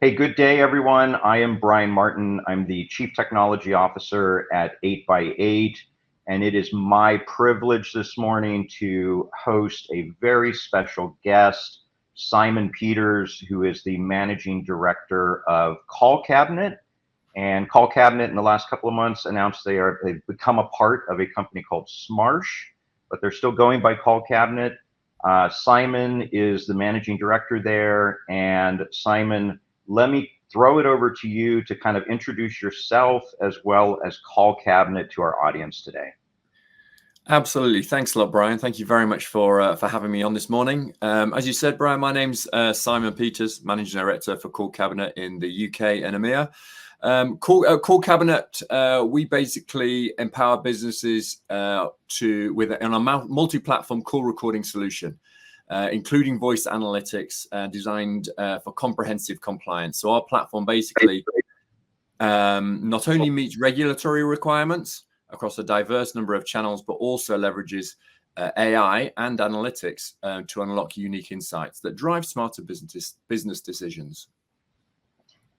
Hey, good day, everyone. I am Bryan Martin. I'm the Chief Technology Officer at 8x8, and it is my privilege this morning to host a very special guest, Simon Peters, who is the Managing Director of CallCabinet. And CallCabinet in the last couple of months announced they've become a part of a company called Smarsh, but they're still going by CallCabinet. Simon is the Managing Director there, and Simon, let me throw it over to you to kind of introduce yourself as well as CallCabinet to our audience today. Absolutely. Thanks a lot, Bryan. Thank you very much for having me on this morning. As you said, Bryan, my name's Simon Peters, Managing Director for CallCabinet in the UK and EMEA. CallCabinet, we basically empower businesses with a multi-platform call recording solution, including voice analytics designed for comprehensive compliance. So our platform basically not only meets regulatory requirements across a diverse number of channels, but also leverages AI and analytics to unlock unique insights that drive smarter business decisions.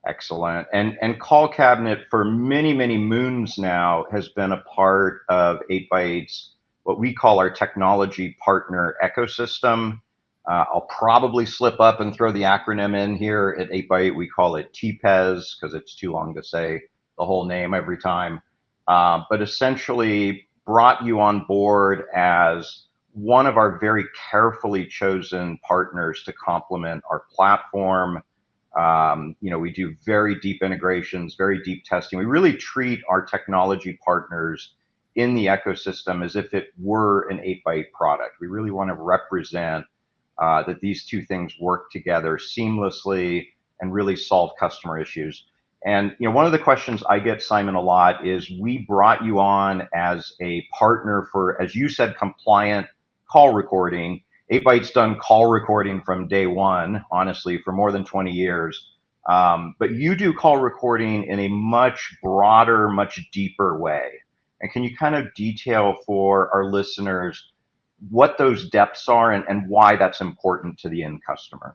Excellent. And CallCabinet for many, many moons now has been a part of 8x8's what we call our technology partner ecosystem. I'll probably slip up and throw the acronym in here at 8x8. We call it TPES because it's too long to say the whole name every time. But essentially brought you on board as one of our very carefully chosen partners to complement our platform. We do very deep integrations, very deep testing. We really treat our technology partners in the ecosystem as if it were an 8x8 product. We really want to represent that these two things work together seamlessly and really solve customer issues. And one of the questions I get, Simon, a lot is we brought you on as a partner for, as you said, compliant call recording. 8x8's done call recording from day one, honestly, for more than 20 years. But you do call recording in a much broader, much deeper way. And can you kind of detail for our listeners what those depths are and why that's important to the end customer?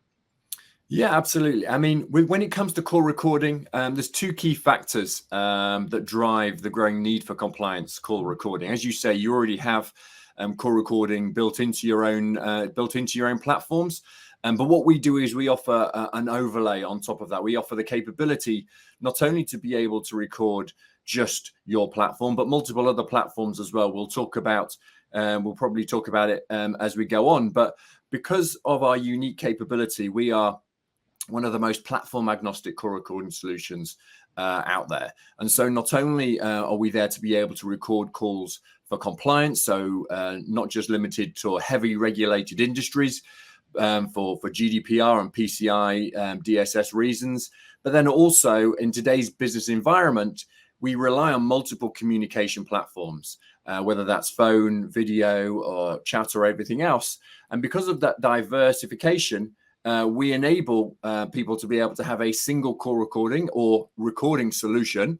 Yeah, absolutely. I mean, when it comes to call recording, there's two key factors that drive the growing need for compliance call recording. As you say, you already have call recording built into your own platforms. But what we do is we offer an overlay on top of that. We offer the capability not only to be able to record just your platform, but multiple other platforms as well. We'll probably talk about it as we go on. But because of our unique capability, we are one of the most platform agnostic call recording solutions out there. And so not only are we there to be able to record calls for compliance, so not just limited to heavy regulated industries for GDPR and PCI DSS reasons, but then also in today's business environment, we rely on multiple communication platforms, whether that's phone, video, or chat, or everything else. And because of that diversification, we enable people to be able to have a single call recording or recording solution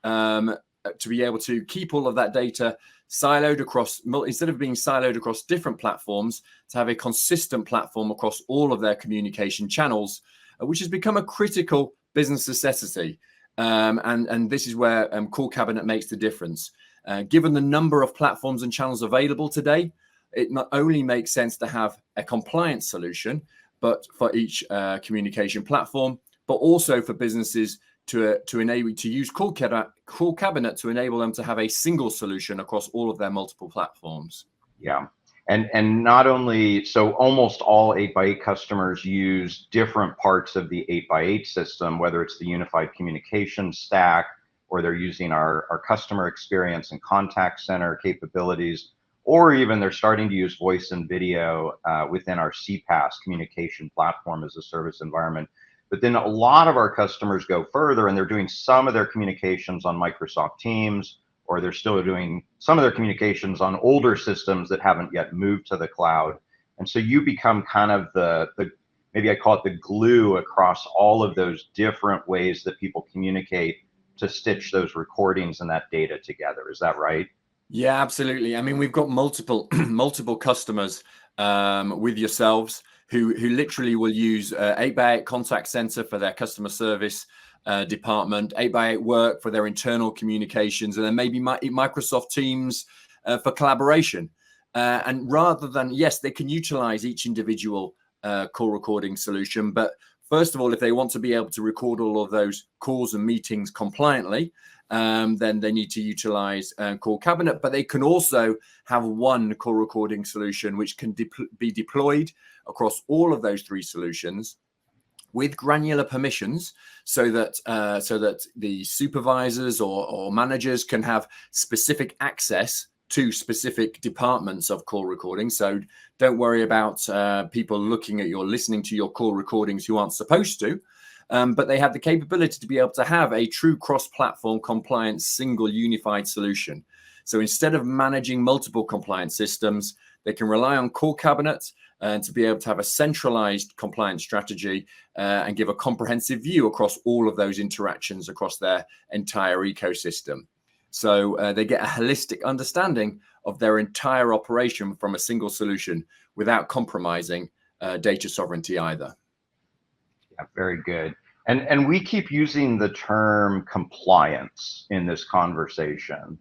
to be able to keep all of that data siloed across, instead of being siloed across different platforms, to have a consistent platform across all of their communication channels, which has become a critical business necessity. And this is where CallCabinet makes the difference. Given the number of platforms and channels available today, it not only makes sense to have a compliance solution, but for each communication platform, but also for businesses to enable to use CallCabinet to enable them to have a single solution across all of their multiple platforms. Yeah. And not only, so almost all 8x8 customers use different parts of the 8x8 system, whether it's the unified communication stack, or they're using our customer experience and contact center capabilities, or even they're starting to use voice and video within our CPaaS communication platform as a service environment. But then a lot of our customers go further and they're doing some of their communications on Microsoft Teams, or they're still doing some of their communications on older systems that haven't yet moved to the cloud. And so you become kind of the maybe I call it the glue across all of those different ways that people communicate to stitch those recordings and that data together. Is that right? Yeah, absolutely. I mean, we've got multiple customers with yourselves who literally will use 8x8 contact center for their customer service department, 8x8 work for their internal communications, and then maybe Microsoft Teams for collaboration. And rather than, yes, they can utilize each individual call recording solution, but first of all, if they want to be able to record all of those calls and meetings compliantly, then they need to utilize CallCabinet, but they can also have one call recording solution which can be deployed across all of those three solutions with granular permissions, so that the supervisors or managers can have specific access to specific departments of call recording. So don't worry about people listening to your call recordings who aren't supposed to, but they have the capability to be able to have a true cross-platform compliance, single unified solution. So instead of managing multiple compliance systems, they can rely on CallCabinet to be able to have a centralized compliance strategy and give a comprehensive view across all of those interactions across their entire ecosystem. So they get a holistic understanding of their entire operation from a single solution without compromising data sovereignty either. Yeah, very good. And we keep using the term compliance in this conversation.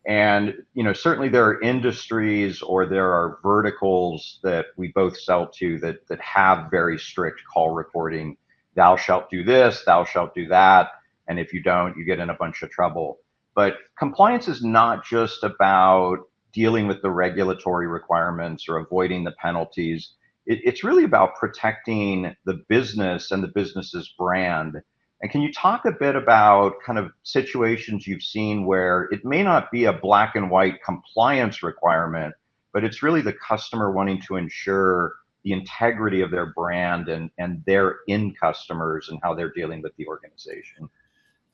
And, certainly there are industries or there are verticals that we both sell to that have very strict call recording. Thou shalt do this, thou shalt do that. And if you don't, you get in a bunch of trouble. But compliance is not just about dealing with the regulatory requirements or avoiding the penalties. It's really about protecting the business and the business's brand. And can you talk a bit about kind of situations you've seen where it may not be a black and white compliance requirement, but it's really the customer wanting to ensure the integrity of their brand and their end customers and how they're dealing with the organization?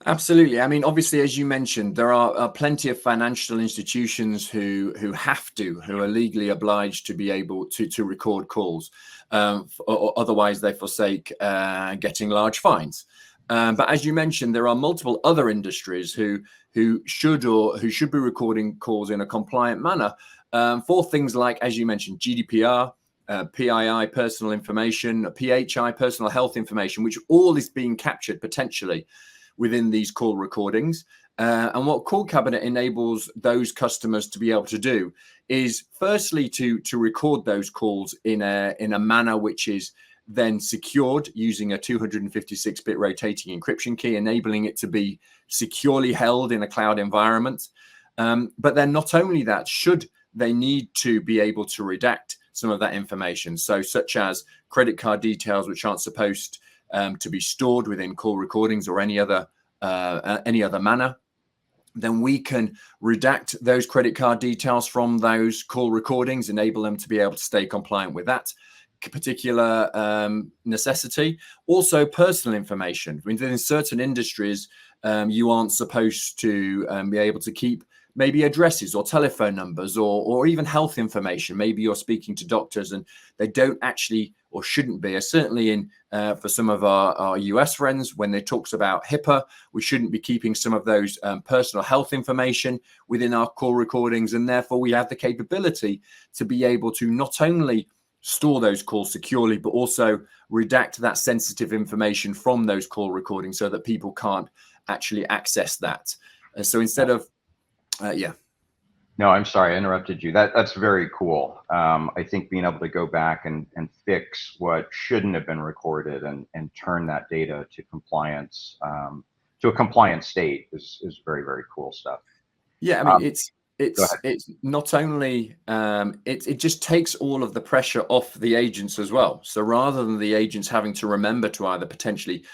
Absolutely. I mean, obviously, as you mentioned, there are plenty of financial institutions who are legally obliged to be able to record calls, or otherwise they forsake getting large fines. But as you mentioned, there are multiple other industries who should be recording calls in a compliant manner for things like, as you mentioned, GDPR, PII, personal information, PHI, personal health information, which all is being captured potentially within these call recordings. And what CallCabinet enables those customers to be able to do is firstly to record those calls in a manner which is then secured using a 256-bit rotating encryption key, enabling it to be securely held in a cloud environment. But then not only that, should they need to be able to redact some of that information, so such as credit card details which aren't supposed to be stored within call recordings or any other manner, then we can redact those credit card details from those call recordings, enable them to be able to stay compliant with that particular necessity. Also, personal information. Within certain industries, you aren't supposed to be able to keep maybe addresses or telephone numbers or even health information. Maybe you're speaking to doctors and they don't actually or shouldn't be. Certainly in for some of our US friends, when they talks about HIPAA, we shouldn't be keeping some of those personal health information within our call recordings. And therefore, we have the capability to be able to not only store those calls securely, but also redact that sensitive information from those call recordings so that people can't actually access that. So instead of No, I'm sorry, I interrupted you. That's very cool. I think being able to go back and fix what shouldn't have been recorded and turn that data to compliance, to a compliant state is very, very cool stuff. Yeah, I mean, it's not only it just takes all of the pressure off the agents as well. So rather than the agents having to remember to either potentially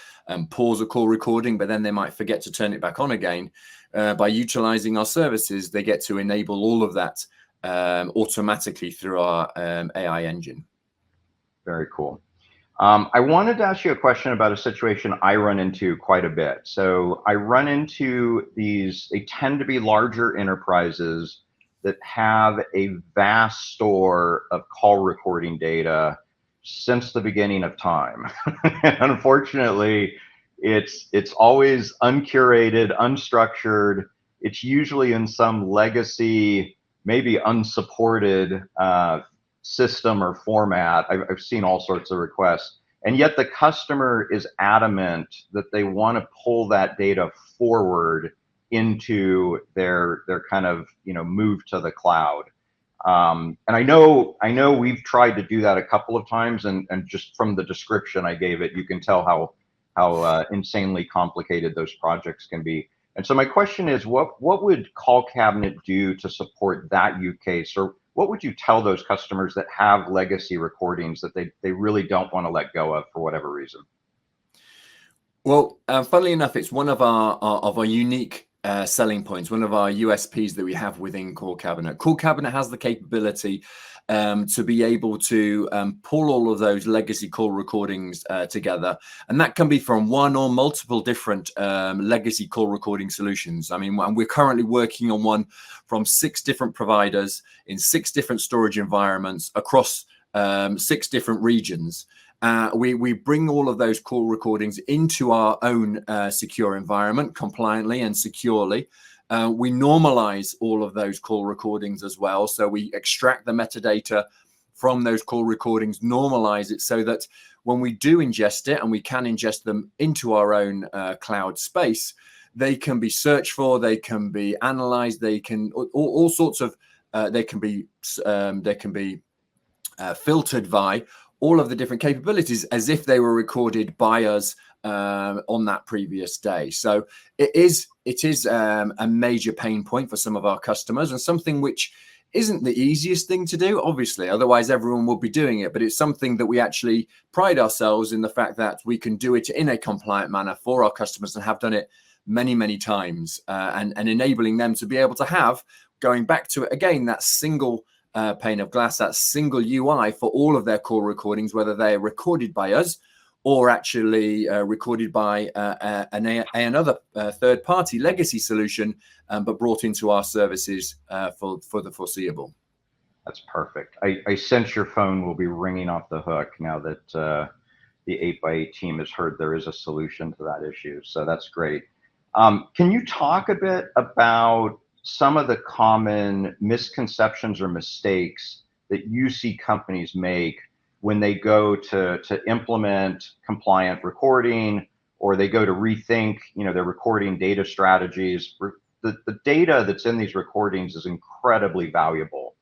pause a call recording, but then they might forget to turn it back on again, by utilizing our services, they get to enable all of that automatically through our AI engine. Very cool. I wanted to ask you a question about a situation I run into quite a bit. So I run into they tend to be larger enterprises that have a vast store of call recording data since the beginning of time. Unfortunately, it's always uncurated, unstructured. It's usually in some legacy, maybe unsupported system or format. I've seen all sorts of requests, and yet the customer is adamant that they want to pull that data forward into their kind of, you know, move to the cloud. And I know we've tried to do that a couple of times, and just from the description I gave it, you can tell how insanely complicated those projects can be. And so my question is, what would CallCabinet do to support that use case, or what would you tell those customers that have legacy recordings that they really don't want to let go of for whatever reason? Well, funnily enough, it's one of our unique selling points, one of our USPs that we have within CallCabinet. CallCabinet has the capability to be able to pull all of those legacy call recordings together, and that can be from one or multiple different legacy call recording solutions. I mean, we're currently working on one from 6 different providers in 6 different storage environments across 6 different regions. We bring all of those call recordings into our own secure environment compliantly and securely. We normalize all of those call recordings as well. So we extract the metadata from those call recordings, normalize it so that when we do ingest it, and we can ingest them into our own cloud space, they can be searched for, they can be analyzed, they can all sorts of they can be filtered by all of the different capabilities as if they were recorded by us on that previous day. So it is a major pain point for some of our customers, and something which isn't the easiest thing to do, obviously, otherwise everyone would be doing it. But it's something that we actually pride ourselves in the fact that we can do it in a compliant manner for our customers, and have done it many, many times, and enabling them to be able to have, going back to it again, that single pane of glass, that single UI for all of their call recordings, whether they're recorded by us or actually recorded by another third-party legacy solution, but brought into our services for the foreseeable. That's perfect. I sense your phone will be ringing off the hook now that the 8x8 team has heard there is a solution to that issue. So that's great. Can you talk a bit about some of the common misconceptions or mistakes that you see companies make when they go to implement compliant recording, or they go to rethink, you know, their recording data strategies? The data that's in these recordings is incredibly valuable,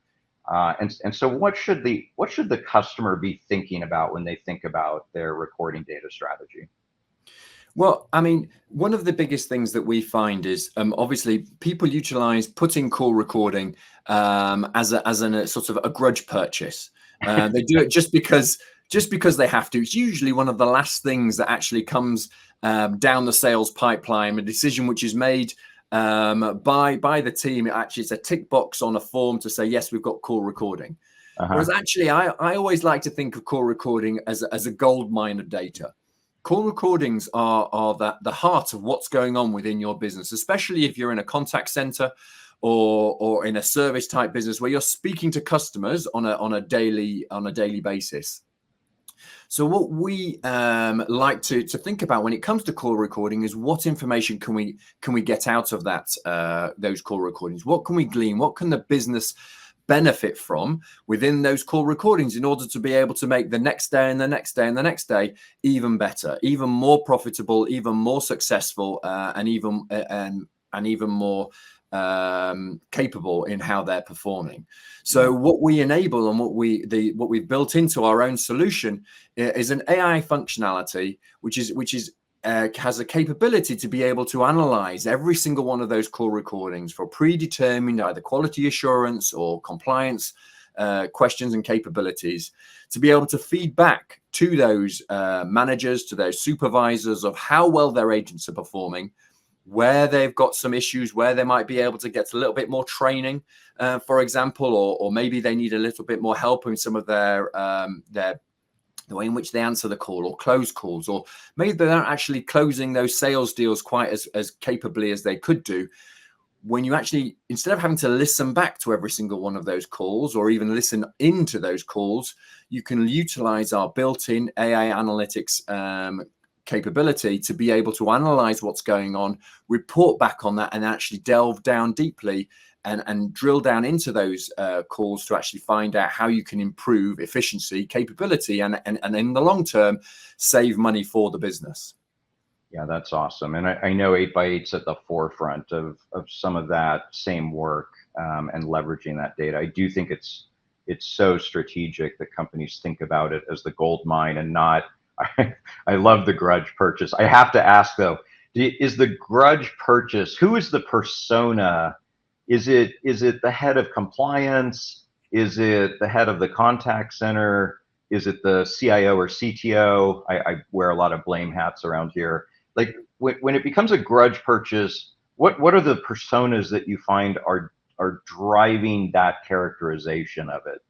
and so what should the customer be thinking about when they think about their recording data strategy? Well, I mean, one of the biggest things that we find is obviously people utilize putting call recording as a sort of a grudge purchase. They do it just because they have to. It's usually one of the last things that actually comes down the sales pipeline, a decision which is made by the team. Actually, it's a tick box on a form to say, yes, we've got call recording. Whereas actually, I always like to think of call recording as a gold mine of data. Call recordings are the heart of what's going on within your business, especially if you're in a contact center or in a service type business where you're speaking to customers on a daily basis. So what we like to think about when it comes to call recording is, what information can we get out of those call recordings? What can we glean? What can the business benefit from within those call recordings in order to be able to make the next day and the next day and the next day even better, even more profitable, even more successful, and even more capable in how they're performing. So what we enable and what we've built into our own solution is an AI functionality, which has a capability to be able to analyze every single one of those call recordings for predetermined either quality assurance or compliance questions and capabilities, to be able to feed back to those managers, to those supervisors, of how well their agents are performing, where they've got some issues, where they might be able to get a little bit more training, for example, or maybe they need a little bit more help in some of their the way in which they answer the call or close calls, or maybe they're not actually closing those sales deals quite as capably as they could do. When you actually, instead of having to listen back to every single one of those calls or even listen into those calls, you can utilize our built-in AI analytics capability to be able to analyze what's going on, report back on that, and actually delve down deeply and drill down into those calls to actually find out how you can improve efficiency, capability, and in the long term, save money for the business. Yeah, that's awesome. And I know 8x8's at the forefront of some of that same work, and leveraging that data. I do think it's so strategic that companies think about it as the gold mine and not, I love the grudge purchase. I have to ask though, is the grudge purchase, who is the persona? Is it the head of compliance? Is it the head of the contact center? Is it the CIO or CTO? I wear a lot of blame hats around here. Like when it becomes a grudge purchase, what are the personas that you find are driving that characterization of it?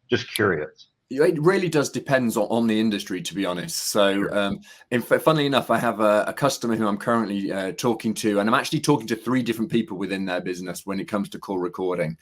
Just curious. It really does depend on the industry, to be honest. So, in fact, funnily enough, I have a customer who I'm currently talking to, and I'm actually talking to 3 different people within their business when it comes to call recording.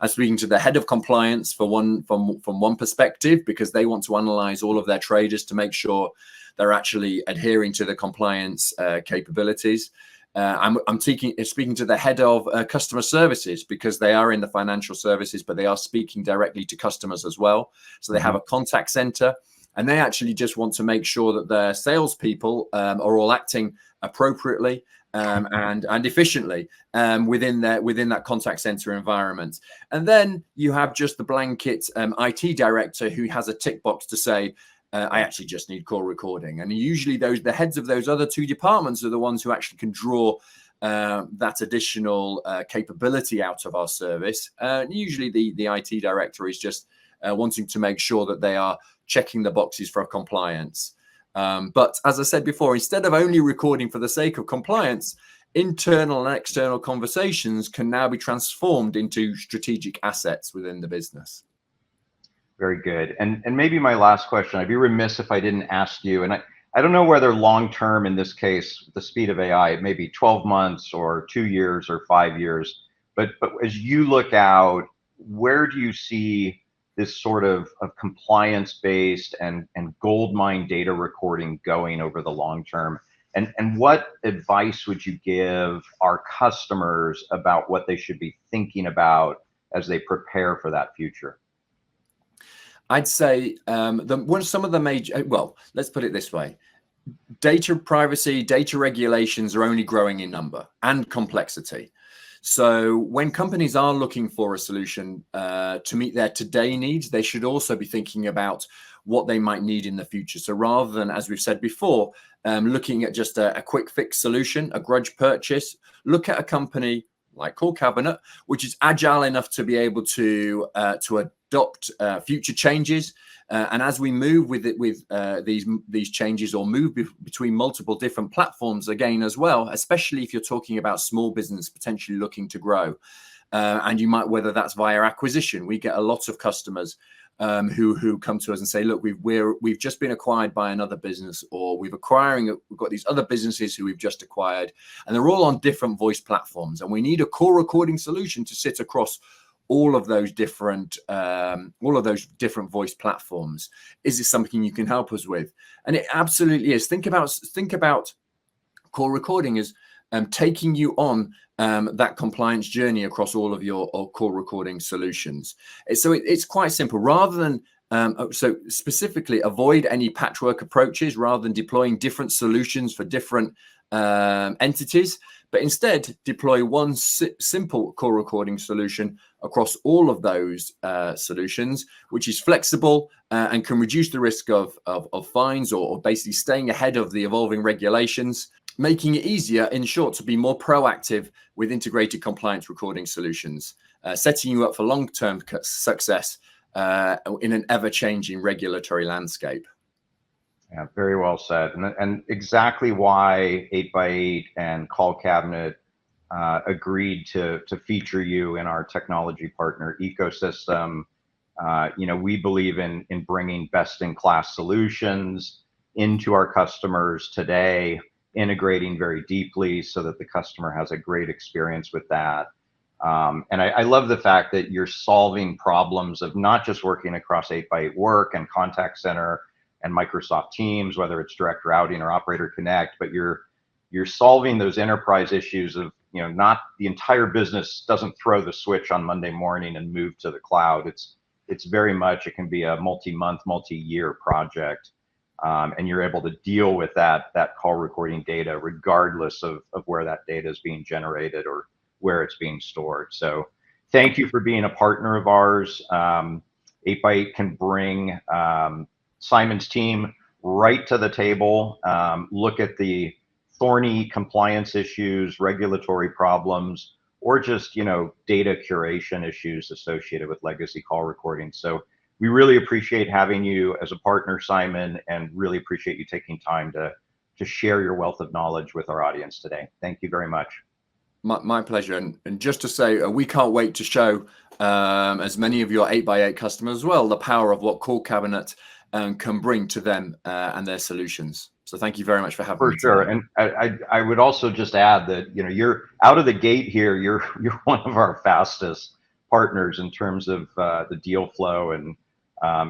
I'm speaking to the head of compliance from one perspective, because they want to analyze all of their traders to make sure they're actually adhering to the compliance capabilities. I'm speaking to the head of customer services, because they are in the financial services, but they are speaking directly to customers as well. So they have a contact center, and they actually just want to make sure that their salespeople are all acting appropriately and efficiently within that contact center environment. And then you have just the blanket IT director who has a tick box to say, I actually just need call recording. And usually the heads of those other 2 departments are the ones who actually can draw that additional capability out of our service. Usually the IT director is just wanting to make sure that they are checking the boxes for compliance. But as I said before, instead of only recording for the sake of compliance, internal and external conversations can now be transformed into strategic assets within the business. Very good. And maybe my last question, I'd be remiss if I didn't ask you, and I don't know whether long-term in this case, the speed of AI, maybe 12 months or 2 years or 5 years, but as you look out, where do you see this sort of compliance-based and gold mine data recording going over the long term? And what advice would you give our customers about what they should be thinking about as they prepare for that future? I'd say some of the major, well, let's put it this way. Data privacy, data regulations are only growing in number and complexity. So when companies are looking for a solution to meet their today needs, they should also be thinking about what they might need in the future. So rather than, as we've said before, looking at just a quick fix solution, a grudge purchase, look at a company like CallCabinet, which is agile enough to be able to adopt future changes, and as we move with these changes, or move between multiple different platforms again as well, especially if you're talking about small business potentially looking to grow, and you might, whether that's via acquisition. We get a lot of customers who come to us and say, look, we've just been acquired by another business, or we've got these other businesses who we've just acquired, and they're all on different voice platforms, and we need a call recording solution to sit across all of those different voice platforms. Is this something you can help us with? And it absolutely is. Think about call recording as taking you on that compliance journey across all of your call recording solutions. So it's quite simple. Rather than so specifically avoid any patchwork approaches, rather than deploying different solutions for different entities, but instead deploy one simple call recording solution across all of those solutions, which is flexible and can reduce the risk of fines, or basically staying ahead of the evolving regulations, making it easier, in short, to be more proactive with integrated compliance recording solutions, setting you up for long-term success in an ever-changing regulatory landscape. Yeah, very well said. And exactly why 8x8 and CallCabinet agreed to feature you in our technology partner ecosystem. We believe in bringing best-in-class solutions into our customers today, integrating very deeply so that the customer has a great experience with that. And I love the fact that you're solving problems of not just working across 8x8 Work and Contact Center, and Microsoft Teams, whether it's Direct Routing or Operator Connect, but you're solving those enterprise issues of, not the entire business doesn't throw the switch on Monday morning and move to the cloud. It's very much, it can be a multi-month, multi-year project. And you're able to deal with that call recording data regardless of where that data is being generated or where it's being stored. So thank you for being a partner of ours. 8x8 can bring Simon's team right to the table, look at the thorny compliance issues, regulatory problems, or just, data curation issues associated with legacy call recording. So we really appreciate having you as a partner, Simon, and really appreciate you taking time to share your wealth of knowledge with our audience today. Thank you very much. My pleasure. And just to say, we can't wait to show as many of your 8x8 customers as well the power of what CallCabinet can bring to them and their solutions. So thank you very much for having me. For sure. And I would also just add that, you're out of the gate here, you're one of our fastest partners in terms of the deal flow and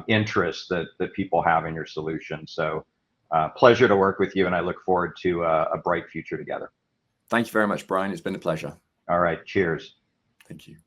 interest that people have in your solution. So pleasure to work with you, and I look forward to a bright future together. Thank you very much, Bryan. It's been a pleasure. All right. Cheers. Thank you.